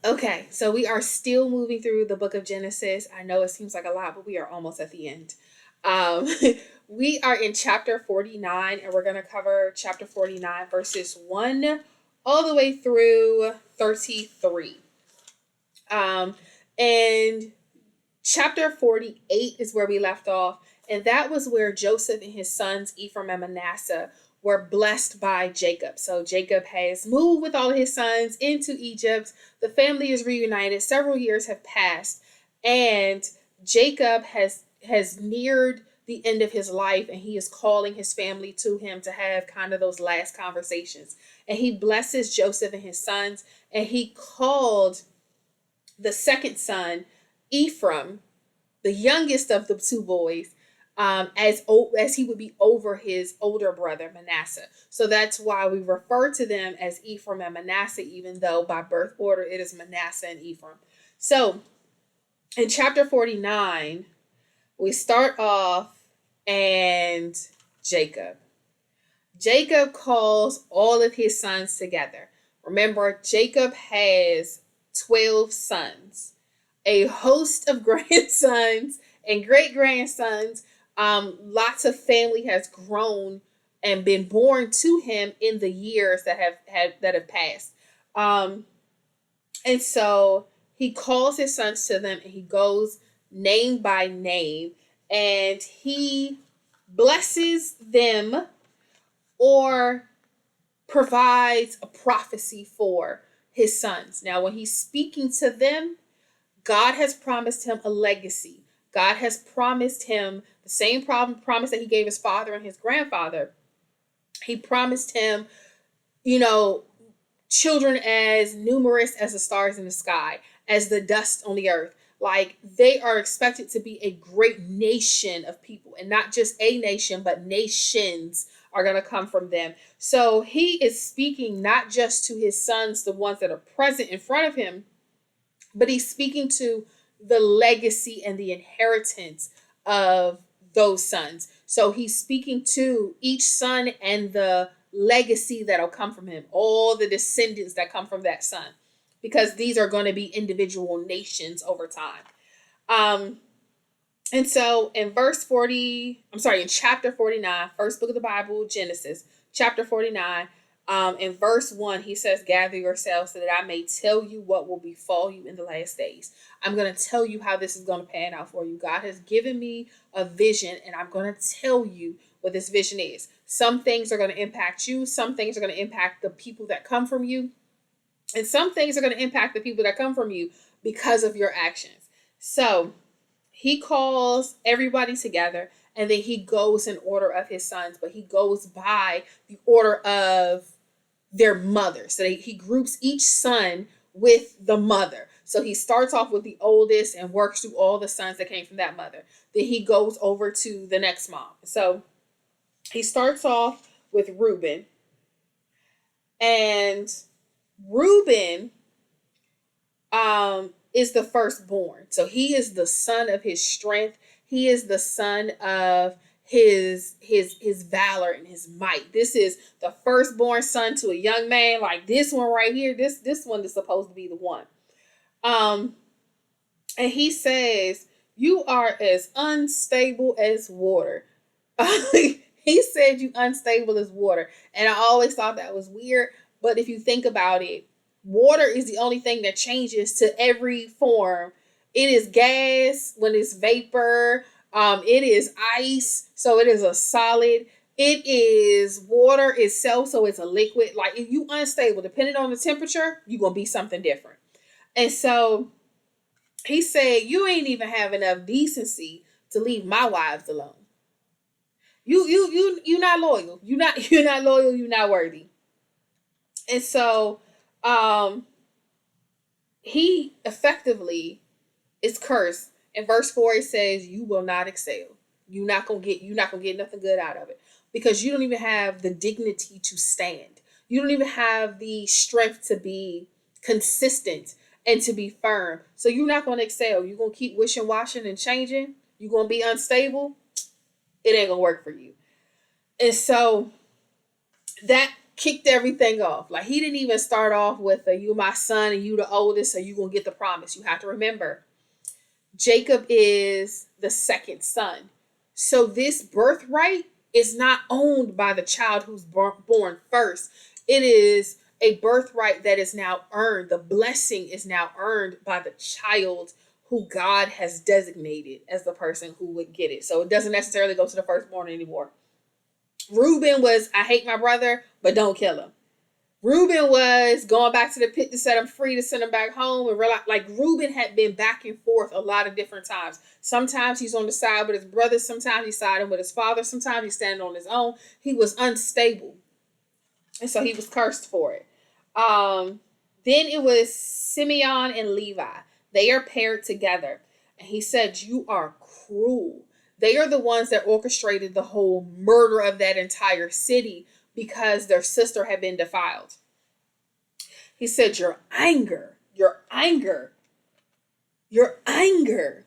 Okay, so we are still moving through the book of Genesis. I know it seems like a lot, but we are almost at the end. Um, we are in chapter 49, and we're going to cover chapter 49, verses 1 all the way through 33. Um, and chapter 48 is where we left off, and that was where Joseph and his sons, Ephraim and Manasseh, were blessed by Jacob. So Jacob has moved with all of his sons into Egypt. The family is reunited. Several years have passed, and Jacob has neared the end of his life, and he is calling his family to him to have kind of those last conversations. And he blesses Joseph and his sons, and he called the second son, Ephraim, the youngest of the two boys, as he would be over his older brother Manasseh. So that's why we refer to them as Ephraim and Manasseh, even though by birth order it is Manasseh and Ephraim. So in chapter 49, we start off and Jacob. Jacob calls all of his sons together. Remember, Jacob has 12 sons, a host of grandsons and great grandsons. Lots of family has grown and been born to him in the years that have passed. Um, and so he calls his sons to them, and he goes name by name, and he blesses them or provides a prophecy for his sons. Now, when he's speaking to them, God has promised him a legacy. God has promised him the same promise that he gave his father and his grandfather. He promised him, you know, children as numerous as the stars in the sky, as the dust on the earth. Like, they are expected to be a great nation of people, and not just a nation, but nations are going to come from them. So he is speaking not just to his sons, the ones that are present in front of him, but he's speaking to the legacy and the inheritance of those sons. So he's speaking to each son and the legacy that'll come from him, all the descendants that come from that son, because these are going to be individual nations over time. Um, and so in in chapter 49, first book of the Bible, Genesis, chapter 49, in verse 1, he says, "Gather yourselves so that I may tell you what will befall you in the last days." I'm going to tell you how this is going to pan out for you. God has given me a vision, and I'm going to tell you what this vision is. Some things are going to impact you, some things are going to impact the people that come from you, and some things are going to impact the people that come from you because of your actions. So he calls everybody together, and then he goes in order of his sons, but he goes by the order of their mother. So he groups each son with the mother. So he starts off with the oldest and works through all the sons that came from that mother. Then he goes over to the next mom. So he starts off with Reuben. And Reuben is the firstborn. So he is the son of his strength. He is the son of his valor and his might. This is the firstborn son to a young man. Like this one right here, this one is supposed to be the one. Um, and he says, "You are as unstable as water." He said, "You unstable as water," and I always thought that was weird. But if you think about it, water is the only thing that changes to every form. It is gas when it's vapor. It is ice, so it is a solid. It is water itself, so it's a liquid. Like if you unstable, depending on the temperature, you're gonna be something different. And so he said, "You ain't even have enough decency to leave my wives alone. You not loyal. You're not loyal. You're not worthy." And so, um, he effectively is cursed. In verse 4, it says, "You will not excel. You're not gonna get nothing good out of it because you don't even have the dignity to stand. You don't even have the strength to be consistent and to be firm. So you're not gonna excel. You're gonna keep wishing, washing, and changing. You're gonna be unstable. It ain't gonna work for you." And so that kicked everything off. Like, he didn't even start off with you my son and you the oldest, so you gonna get the promise. You have to remember, Jacob is the second son. So this birthright is not owned by the child who's born first. It is a birthright that is now earned. The blessing is now earned by the child who God has designated as the person who would get it. So it doesn't necessarily go to the firstborn anymore. Reuben was, I hate my brother, but don't kill him. Reuben was going back to the pit to set him free, to send him back home, and realize, like, Reuben had been back and forth a lot of different times. Sometimes he's on the side with his brothers, sometimes he's siding with his father, sometimes he's standing on his own. He was unstable, and so he was cursed for it. Then it was Simeon and Levi. They are paired together, and he said, "You are cruel." They are the ones that orchestrated the whole murder of that entire city because their sister had been defiled. He said, your anger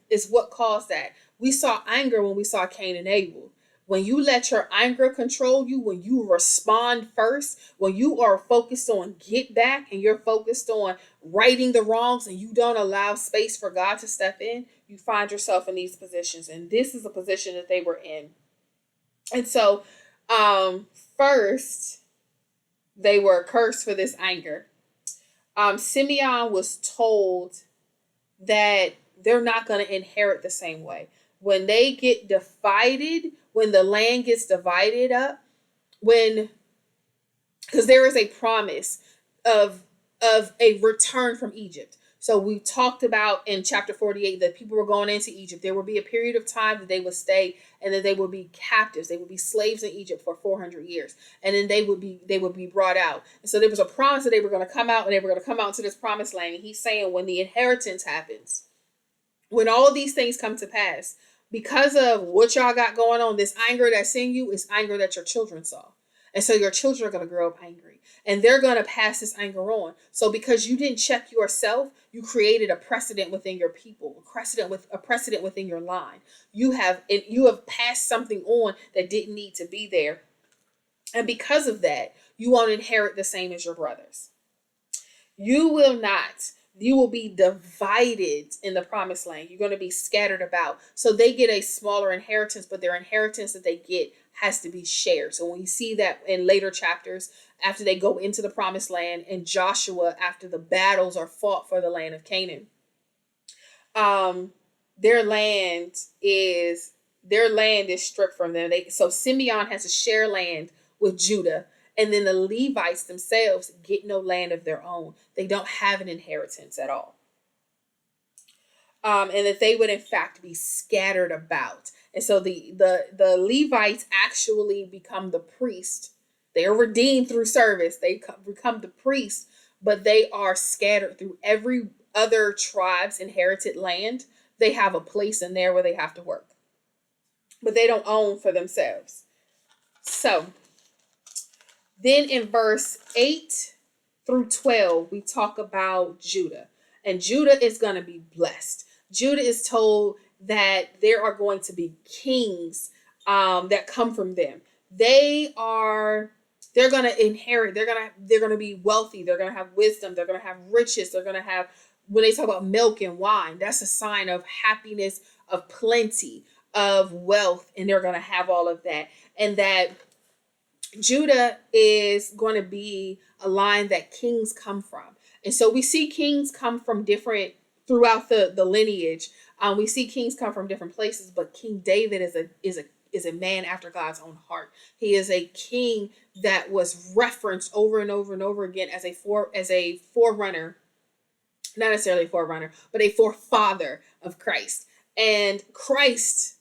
is what caused that. We saw anger when we saw Cain and Abel. When you let your anger control you, when you respond first, when you are focused on get back and you're focused on righting the wrongs and you don't allow space for God to step in, you find yourself in these positions. And this is a position that they were in. And so, first, they were cursed for this anger. Simeon was told that they're not going to inherit the same way. When they get divided, when the land gets divided up, because there is a promise of a return from Egypt. So we talked about in chapter 48 that people were going into Egypt. There would be a period of time that they would stay, and then they would be captives. They would be slaves in Egypt for 400 years, and then they would be brought out. And so there was a promise that they were going to come out, and they were going to come out into this promised land. And he's saying, when the inheritance happens, when all these things come to pass, because of what y'all got going on, this anger that's in you is anger that your children saw. And so your children are going to grow up angry, and they're going to pass this anger on. So because you didn't check yourself, you created a precedent within your people, a precedent within your line. You have passed something on that didn't need to be there. And because of that, you won't inherit the same as your brothers. You will not. You will be divided in the promised land. You're going to be scattered about. So they get a smaller inheritance, but their inheritance that they get has to be shared. So when you see that in later chapters, after they go into the promised land, and Joshua, after the battles are fought for the land of Canaan, their land is stripped from them. So Simeon has to share land with Judah. And then the Levites themselves get no land of their own. They don't have an inheritance at all. And that they would in fact be scattered about. And so the Levites actually become the priest. They are redeemed through service. They become the priest, but they are scattered through every other tribe's inherited land. They have a place in there where they have to work, but they don't own for themselves. So then in verse 8 through 12, we talk about Judah. And Judah is going to be blessed. Judah is told that there are going to be kings that come from them. They're going to inherit. They're going to be wealthy. They're going to have wisdom. They're going to have riches. They're going to have, when they talk about milk and wine, that's a sign of happiness, of plenty, of wealth. And they're going to have all of that. And that Judah is going to be a line that kings come from. And so we see kings come from different, throughout the lineage. We see kings come from different places, but King David is a man after God's own heart. He is a king that was referenced over and over and over again as a forerunner, not necessarily a forerunner, but a forefather of Christ. And Christ,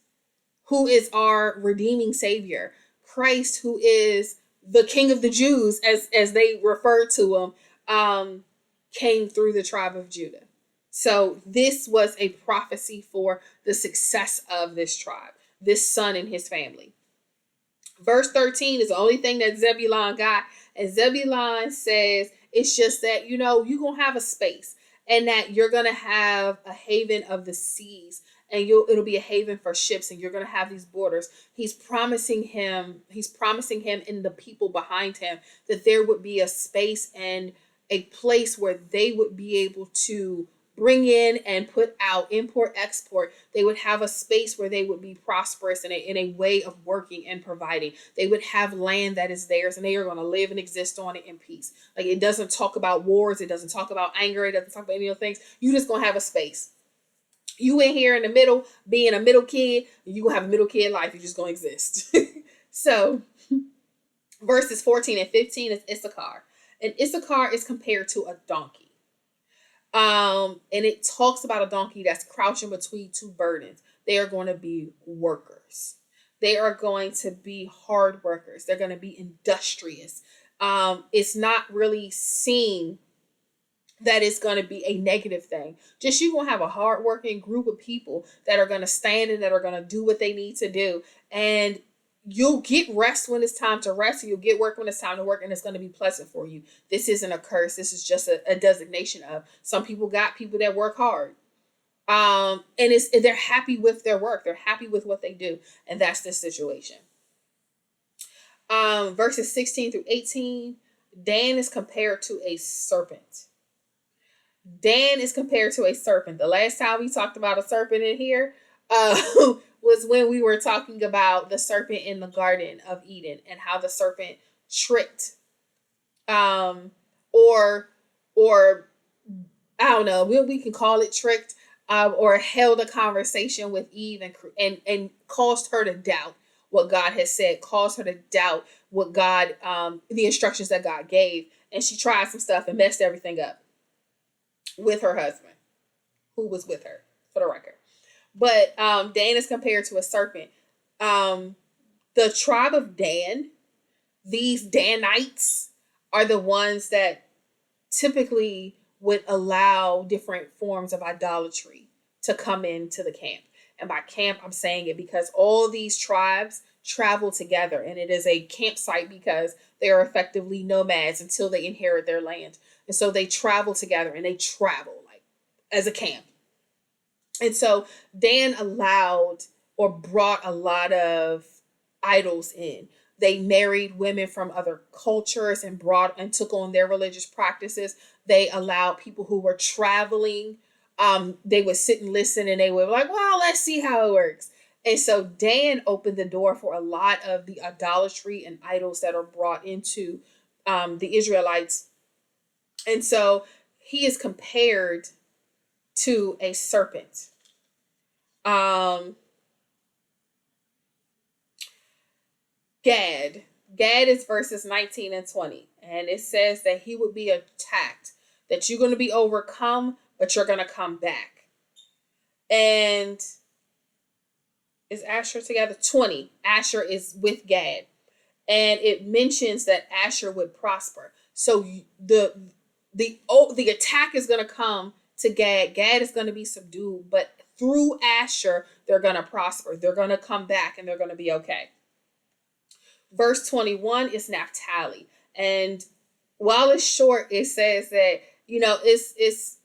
who is our redeeming savior, Christ, who is the King of the Jews, as they refer to him, came through the tribe of Judah. So this was a prophecy for the success of this tribe, this son and his family. Verse 13 is the only thing that Zebulun got. And Zebulun says, it's just that, you're going to have a space, and that you're going to have a haven of the seas, and it'll be a haven for ships, and you're going to have these borders. He's promising him and the people behind him that there would be a space and a place where they would be able to bring in and put out, import, export. They would have a space where they would be prosperous in a way of working and providing. They would have land that is theirs, and they are going to live and exist on it in peace. Like, it doesn't talk about wars, it doesn't talk about anger, it doesn't talk about any of those things. You just going to have a space. You in here in the middle, being a middle kid, you going to have a middle kid life. You're just going to exist. So, verses 14 and 15 is Issachar. And Issachar is compared to a donkey. And it talks about a donkey that's crouching between two burdens. They are going to be workers. They are going to be hard workers. They're going to be industrious. It's not really seen that it's going to be a negative thing. Just, you're going to have a hardworking group of people that are going to stand and that are going to do what they need to do. And you'll get rest when it's time to rest, and you'll get work when it's time to work, and it's going to be pleasant for you. This isn't a curse. This is just a designation of, some people got people that work hard. And they're happy with their work. They're happy with what they do. And that's the situation. Verses 16 through 18, Dan is compared to a serpent. Dan is compared to a serpent. The last time we talked about a serpent in here, was when we were talking about the serpent in the Garden of Eden and how the serpent tricked, or I don't know, we can call it tricked, or held a conversation with Eve and caused her to doubt what God has said, caused her to doubt what God, the instructions that God gave, and she tried some stuff and messed everything up with her husband, who was with her, for the record. But Dan is compared to a serpent. The tribe of Dan, these Danites, are the ones that typically would allow different forms of idolatry to come into the camp. And by camp, I'm saying it because all these tribes travel together, and it is a campsite because they are effectively nomads until they inherit their land. And so they travel together, and they travel like as a camp. And so Dan allowed or brought a lot of idols in. They married women from other cultures and took on their religious practices. They allowed people who were traveling. They would sit and listen, and they would be like, well, let's see how it works. And so Dan opened the door for a lot of the idolatry and idols that are brought into the Israelites. And so he is compared to a serpent. Gad is verses 19 and 20. And it says that he would be attacked, that you're going to be overcome, but you're going to come back. And is Asher together? 20. Asher is with Gad. And it mentions that Asher would prosper. So the attack is going to come to Gad. Gad is going to be subdued, but through Asher, they're going to prosper. They're going to come back, and they're going to be okay. Verse 21 is Naphtali. And while it's short, it says that, it's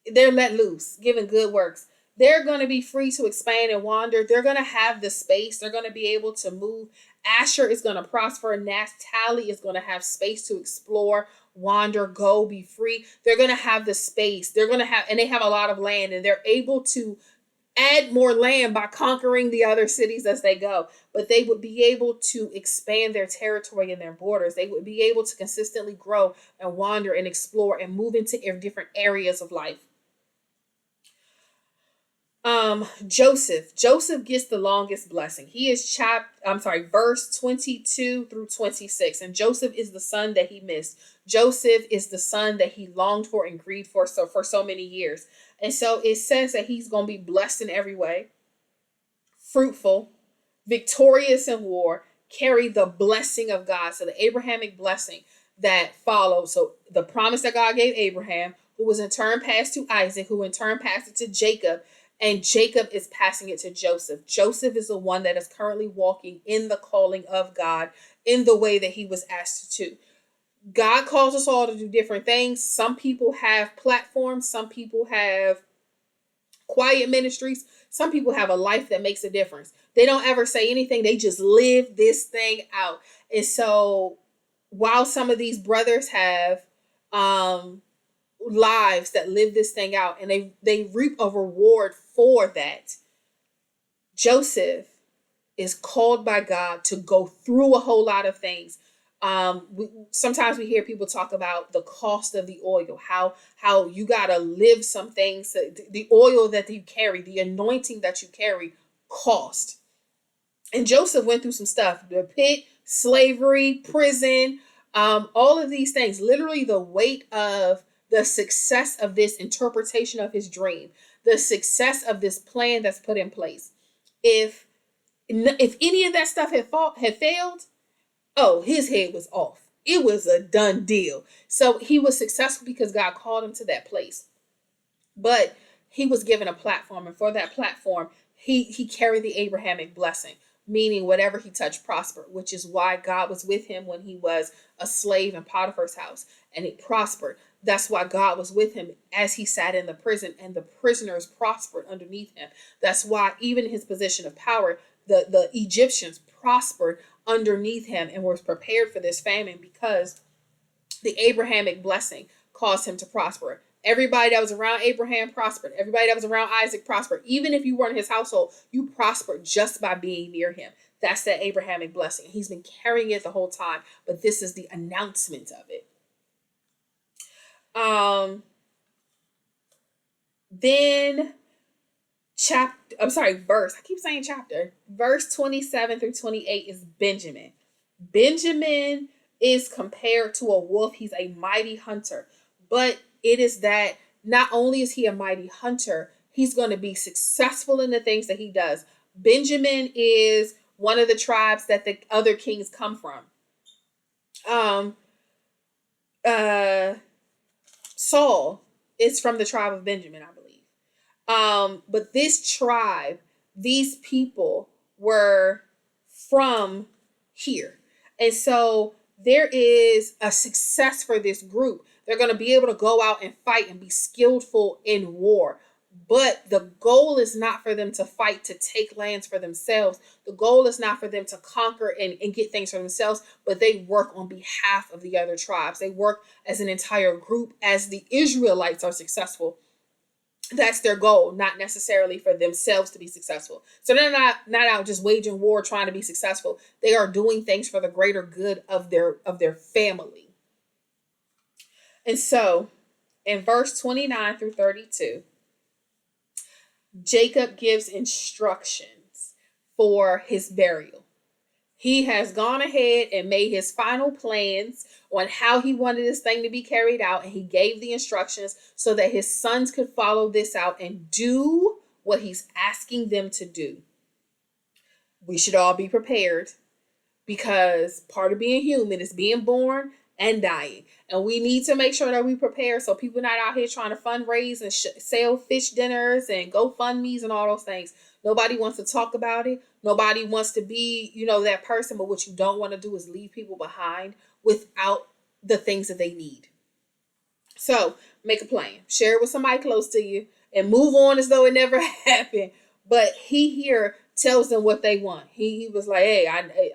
they're let loose, given good works. They're going to be free to expand and wander. They're going to have the space. They're going to be able to move. Asher is going to prosper. Naphtali is going to have space to explore, wander, go, be free. They're going to have the space. And they have a lot of land, and they're able to add more land by conquering the other cities as they go. But they would be able to expand their territory and their borders. They would be able to consistently grow and wander and explore and move into different areas of life. Joseph gets the longest blessing. He is verse 22 through 26. And Joseph is the son that he missed. Joseph is the son that he longed for and grieved for so many years. And so it says that he's going to be blessed in every way, fruitful, victorious in war, carry the blessing of God. So the Abrahamic blessing that followed. So the promise that God gave Abraham, who was in turn passed to Isaac, who in turn passed it to Jacob, and Jacob is passing it to Joseph. Joseph is the one that is currently walking in the calling of God in the way that he was asked to. God calls us all to do different things. Some people have platforms. Some people have quiet ministries. Some people have a life that makes a difference. They don't ever say anything. They just live this thing out. And so while some of these brothers have lives that live this thing out and they reap a reward for that, Joseph is called by God to go through a whole lot of things. Sometimes we hear people talk about the cost of the oil, how you gotta live some things. The oil that you carry, the anointing that you carry, cost. And Joseph went through some stuff: the pit, slavery, prison, all of these things. Literally, the weight of the success of this interpretation of his dream, the success of this plan that's put in place. If any of that stuff had failed, oh, his head was off. It was a done deal. So he was successful because God called him to that place. But he was given a platform, and for that platform, he carried the Abrahamic blessing, meaning whatever he touched prospered, which is why God was with him when he was a slave in Potiphar's house, and it prospered. That's why God was with him as he sat in the prison, and the prisoners prospered underneath him. That's why even in his position of power, the Egyptians prospered underneath him and was prepared for this famine because the Abrahamic blessing caused him to prosper. Everybody that was around Abraham prospered. Everybody that was around Isaac prospered. Even if you weren't in his household, you prospered just by being near him. That's that Abrahamic blessing. He's been carrying it the whole time, but this is the announcement of it. Then verse. I keep saying chapter. Verse 27 through 28 is Benjamin. Benjamin is compared to a wolf. He's a mighty hunter. But it is that not only is he a mighty hunter, he's going to be successful in the things that he does. Benjamin is one of the tribes that the other kings come from. Saul is from the tribe of Benjamin, I believe. But this tribe, these people were from here. And so there is a success for this group. They're going to be able to go out and fight and be skillful in war. But the goal is not for them to fight to take lands for themselves. The goal is not for them to conquer and get things for themselves, but they work on behalf of the other tribes. They work as an entire group. As the Israelites are successful, that's their goal, not necessarily for themselves to be successful. So they're not out just waging war trying to be successful. They are doing things for the greater good of their family. And so in verse 29 through 32, Jacob gives instructions for his burial. He has gone ahead and made his final plans on how he wanted this thing to be carried out, and he gave the instructions so that his sons could follow this out and do what he's asking them to do. We should all be prepared because part of being human is being born and dying. And we need to make sure that we prepare so people not out here trying to fundraise and sell fish dinners and GoFundMe's and all those things. Nobody wants to talk about it. Nobody wants to be, that person. But what you don't want to do is leave people behind without the things that they need. So make a plan. Share it with somebody close to you and move on as though it never happened. But he here tells them what they want. He was like, hey,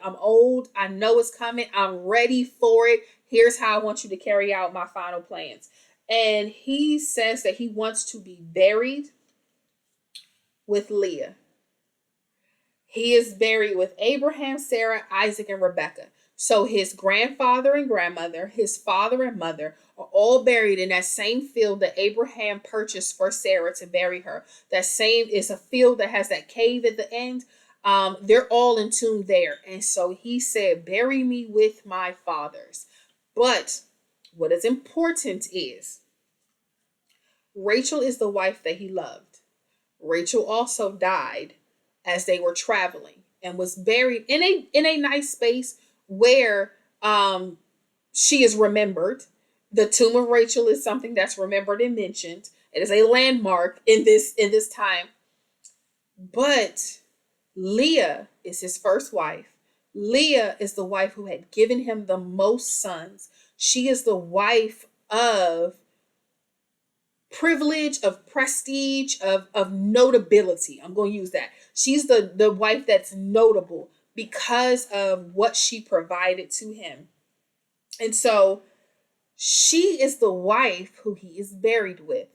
I'm old. I know it's coming. I'm ready for it. Here's how I want you to carry out my final plans. And he says that he wants to be buried with Leah. He is buried with Abraham, Sarah, Isaac, and Rebekah. So his grandfather and grandmother, his father and mother are all buried in that same field that Abraham purchased for Sarah to bury her. That same is a field that has that cave at the end. They're all entombed there. And so he said, bury me with my fathers. But what is important is Rachel is the wife that he loved. Rachel also died as they were traveling and was buried in a nice space where she is remembered. The tomb of Rachel is something that's remembered and mentioned. It is a landmark in this time. But Leah is his first wife. Leah is the wife who had given him the most sons. She is the wife of privilege, of prestige, of notability. I'm going to use that. She's the wife that's notable because of what she provided to him. And so she is the wife who he is buried with.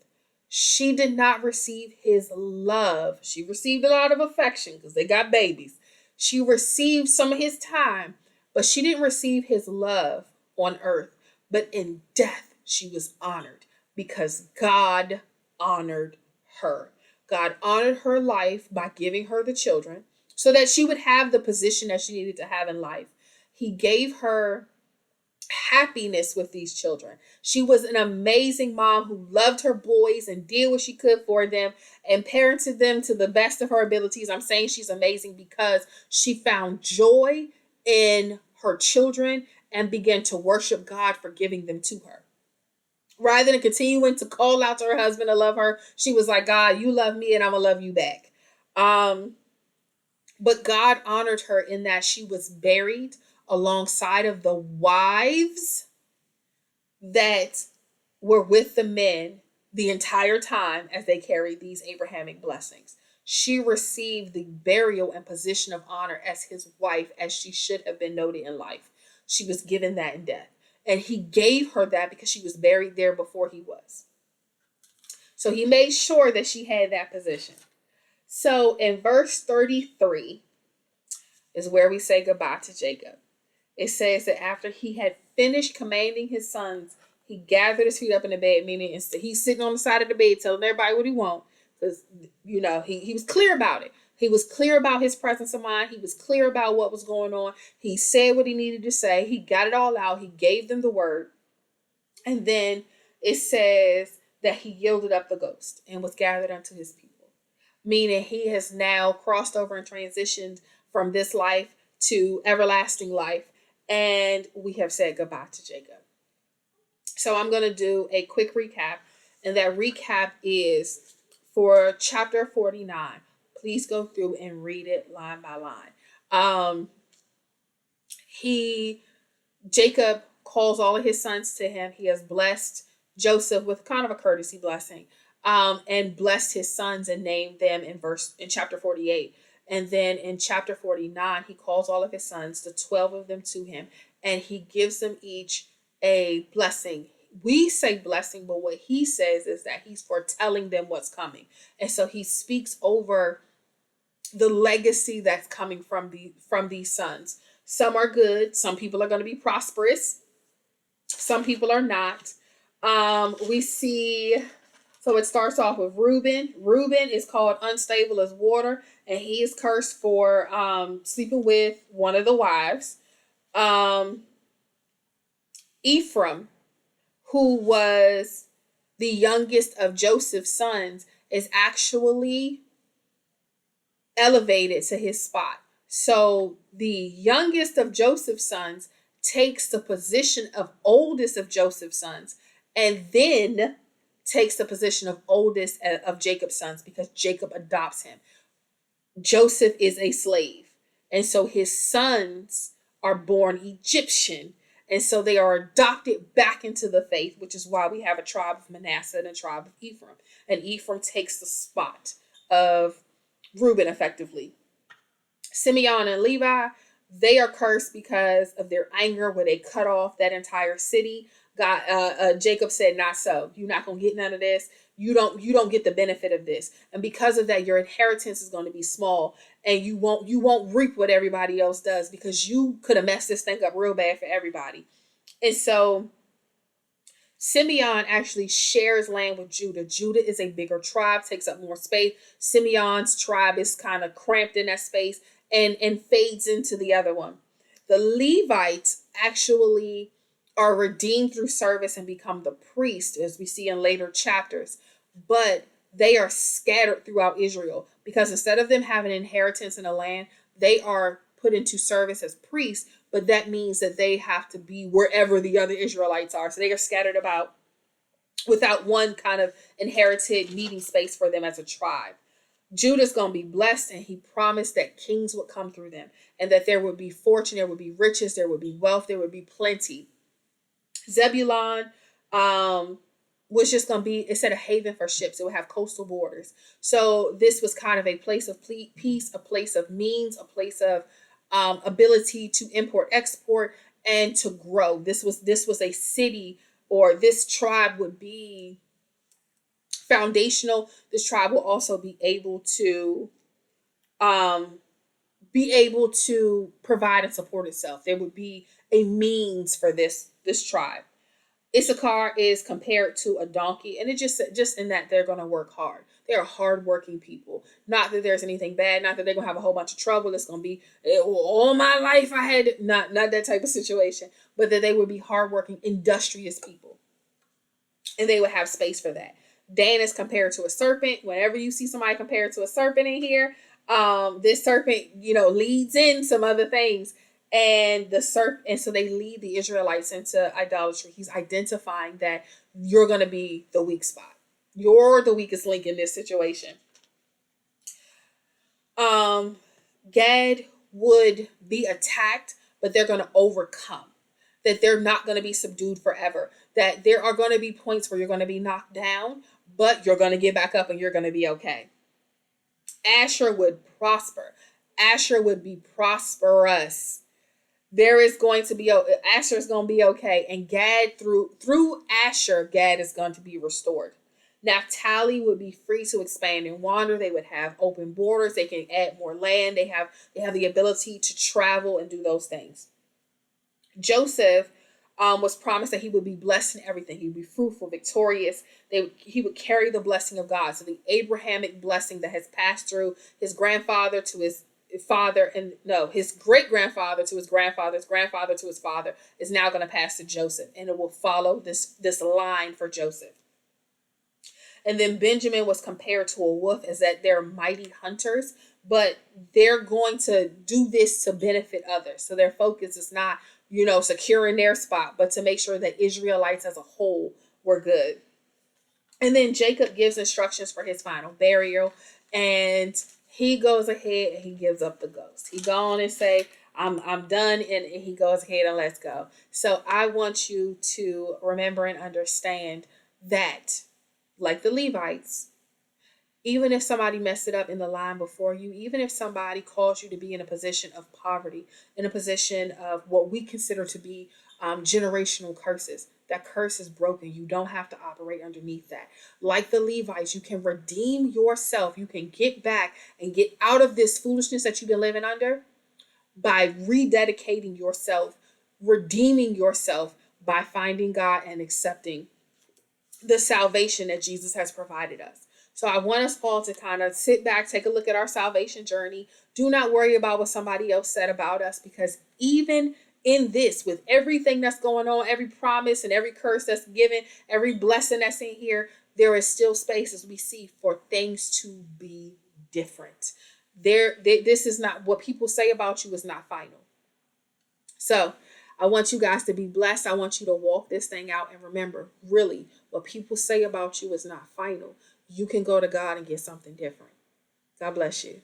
She did not receive his love. She received a lot of affection because they got babies. She received some of his time, but she didn't receive his love on earth. But in death, she was honored because God honored her. God honored her life by giving her the children so that she would have the position that she needed to have in life. He gave her happiness with these children. She was an amazing mom who loved her boys and did what she could for them and parented them to the best of her abilities. I'm saying she's amazing because she found joy in her children and began to worship God for giving them to her. Rather than continuing to call out to her husband to love her, she was like, God, you love me and I'm going to love you back. But God honored her in that she was buried alongside of the wives that were with the men the entire time as they carried these Abrahamic blessings. She received the burial and position of honor as his wife, as she should have been noted in life. She was given that in death. And he gave her that because she was buried there before he was. So he made sure that she had that position. So in verse 33 is where we say goodbye to Jacob. It says that after he had finished commanding his sons, he gathered his feet up in the bed, meaning he's sitting on the side of the bed telling everybody what he wants. Because, he was clear about it. He was clear about his presence of mind. He was clear about what was going on. He said what he needed to say. He got it all out. He gave them the word. And then it says that he yielded up the ghost and was gathered unto his people. Meaning he has now crossed over and transitioned from this life to everlasting life. And we have said goodbye to Jacob. So I'm going to do a quick recap. And that recap is for chapter 49. Please go through and read it line by line. Jacob calls all of his sons to him. He has blessed Joseph with kind of a courtesy blessing, and blessed his sons and named them in chapter 48. And then in chapter 49, he calls all of his sons, the 12 of them, to him, and he gives them each a blessing. We say blessing, but what he says is that he's foretelling them what's coming. And so he speaks over the legacy that's coming from these sons. Some are good. Some people are going to be prosperous. Some people are not. We see, so it starts off with Reuben. Reuben is called unstable as water, and he is cursed for sleeping with one of the wives. Ephraim, who was the youngest of Joseph's sons, is actually elevated to his spot. So the youngest of Joseph's sons takes the position of oldest of Joseph's sons, and then takes the position of oldest of Jacob's sons because Jacob adopts him. Joseph is a slave, and so his sons are born Egyptian, and so they are adopted back into the faith, which is why we have a tribe of Manasseh and a tribe of Ephraim. And Ephraim takes the spot of Reuben effectively. Simeon and Levi, they are cursed because of their anger where they cut off that entire city. Jacob said, not so. You're not going to get none of this. You don't get the benefit of this. And because of that, your inheritance is going to be small, and you won't reap what everybody else does because you could have messed this thing up real bad for everybody. And so Simeon actually shares land with Judah. Judah is a bigger tribe, takes up more space. Simeon's tribe is kind of cramped in that space and fades into the other one. The Levites actually are redeemed through service and become the priest, as we see in later chapters. But they are scattered throughout Israel because instead of them having inheritance in a land, they are put into service as priests. But that means that they have to be wherever the other Israelites are. So they are scattered about without one kind of inherited meeting space for them as a tribe. Judah's going to be blessed, and he promised that kings would come through them and that there would be fortune, there would be riches, there would be wealth, there would be plenty. Zebulon, was just going to be, instead of haven for ships, it would have coastal borders. So this was kind of a place of peace, a place of means, a place of ability to import, export, and to grow. This was a city, or this tribe would be foundational. This tribe will also um, be able to provide and support itself. There would be a means for this tribe. Issachar is compared to a donkey, and it just in that they're going to work hard. They are hardworking people. Not that there's anything bad. Not that they're going to have a whole bunch of trouble. It's going to be all my life I had not that type of situation, but that they would be hardworking, industrious people, and they would have space for that. Dan is compared to a serpent. Whenever you see somebody compared to a serpent in here, this serpent, leads in some other things. And so they lead the Israelites into idolatry. He's identifying that you're going to be the weak spot. You're the weakest link in this situation. Gad would be attacked, but they're going to overcome. That they're not going to be subdued forever. That there are going to be points where you're going to be knocked down, but you're going to get back up and you're going to be okay. Asher would prosper. Asher would be prosperous. There is going to be Asher is going to be okay, and Gad through Asher, Gad is going to be restored. Naphtali would be free to expand and wander. They would have open borders. They can add more land. They have the ability to travel and do those things. Joseph was promised that he would be blessed in everything. He would be fruitful, victorious. He would carry the blessing of God. So the Abrahamic blessing that has passed through his grandfather to his father, and no, his great grandfather to his grandfather's grandfather to his father, is now going to pass to Joseph, and it will follow this line for Joseph. And then Benjamin was compared to a wolf, as that they're mighty hunters, but they're going to do this to benefit others. So their focus is not, securing their spot, but to make sure that Israelites as a whole were good. And then Jacob gives instructions for his final burial, and he goes ahead and he gives up the ghost. He go on and say, I'm done, and he goes ahead and let's go. So I want you to remember and understand that, like the Levites, even if somebody messed it up in the line before you, even if somebody caused you to be in a position of poverty, in a position of what we consider to be generational curses, that curse is broken. You don't have to operate underneath that. Like the Levites, you can redeem yourself. You can get back and get out of this foolishness that you've been living under by rededicating yourself, redeeming yourself by finding God and accepting the salvation that Jesus has provided us. So I want us all to kind of sit back, take a look at our salvation journey. Do not worry about what somebody else said about us, because even in this, with everything that's going on, every promise and every curse that's given, every blessing that's in here, there is still space, as we see, for things to be different. This is not what people say about you is not final. So I want you guys to be blessed. I want you to walk this thing out, and remember, really, what people say about you is not final. You can go to God and get something different. God bless you.